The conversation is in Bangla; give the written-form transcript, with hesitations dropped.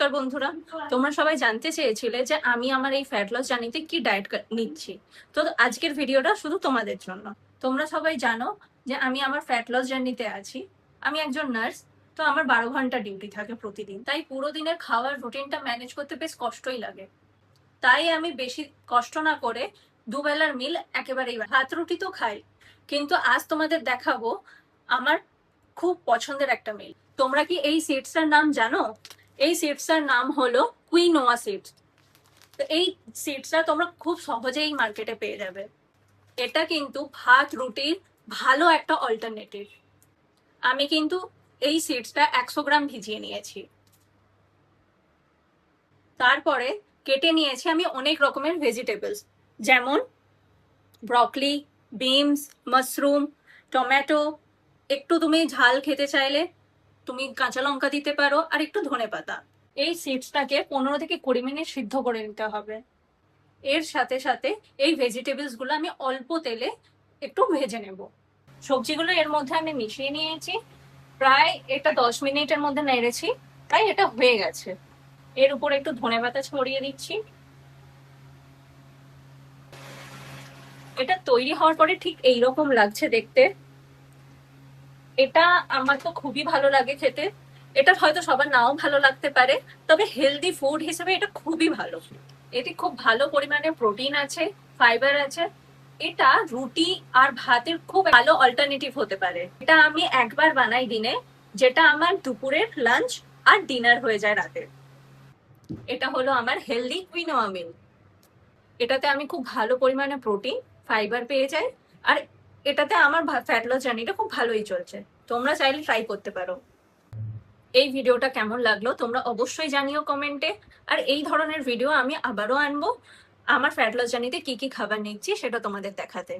নমস্কার বন্ধুরা, তোমরা সবাই জানতে চেয়েছিলে যে আমি আমার এই ফ্যাট লস জার্নিতে কি ডায়েট নিচ্ছি। তো আজকের ভিডিওটা শুধু তোমাদের জন্য। তোমরা সবাই জানো যে আমি আমার ফ্যাট লস জার্নিতে আছি। আমি একজন নার্স, তো আমার 12 ঘন্টা ডিউটি থাকে প্রতিদিন, তাই পুরো দিনের খাওয়ার রুটিনটা ম্যানেজ করতে বেশ কষ্টই লাগে। তাই আমি বেশি কষ্ট না করে দুবেলার মিল একেবারেই ভাত রুটি তো খাই, কিন্তু আজ তোমাদের দেখাবো আমার খুব পছন্দের একটা মিল। তোমরা কি এই সিডসটার নাম জানো? এই সিডসটার নাম হলো কুইনোয়া সিডস। তো এই সিডসটা তোমরা খুব সহজেই মার্কেটে পেয়ে যাবে। এটা কিন্তু ভাত রুটির ভালো একটা অল্টারনেটিভ। আমি কিন্তু এই সিডসটা 100 গ্রাম ভিজিয়ে নিয়েছি। তারপরে কেটে নিয়েছি আমি অনেক রকমের ভেজিটেবলস, যেমন ব্রকলি, বিনস, মাশরুম, টমেটো। একটু তুমি ঝাল খেতে চাইলে তুমি কাঁচা লঙ্কা দিতে পারো, আর একটু ধনেপাতা। এই সিডসটাকে 15 থেকে 20 মিনিট সিদ্ধ করে নিতে হবে। এর সাথে সাথে এই ভেজিটেবলস গুলো আমি অল্প তেলে একটু ভেজে নেব। সবজিগুলো এর মধ্যে আমি মিশিয়ে নিয়েছি। প্রায় এটা 10 মিনিটের মধ্যে নেড়েছি, তাই এটা হয়ে গেছে। এর উপর একটু ধনেপাতা ছড়িয়ে দিচ্ছি। এটা তৈরি হওয়ার পরে ঠিক এইরকম লাগছে দেখতে। এটা আমার তো খুবই ভালো লাগে খেতে। এটা হয়তো সবার নাও ভালো লাগতে পারে, তবে হেলদি ফুড হিসেবে এটা খুবই ভালো। এতে খুব ভালো পরিমাণে প্রোটিন আছে, ফাইবার আছে। এটা রুটি আর ভাতের খুব ভালো অল্টারনেটিভ হতে পারে। এটা আমি একবার বানাই দিনে, যেটা আমার দুপুরের লাঞ্চ আর ডিনার হয়ে যায় রাতে। এটা হলো আমার হেলদি কুইনোয়া মিল। এটাতে আমি খুব ভালো পরিমাণে প্রোটিন, ফাইবার পেয়ে যাই, আর এটাতে আমার ফ্যাট লস জার্নিটা খুব ভালোই চলছে। তোমরা চাইলে ট্রাই করতে পারো। এই ভিডিওটা কেমন লাগলো তোমরা অবশ্যই জানিও কমেন্টে। আর এই ধরনের ভিডিও আমি আবারও আনবো আমার ফ্যাট লস জার্নিতে কি কি খাবার নিচ্ছি সেটা তোমাদের দেখাতে।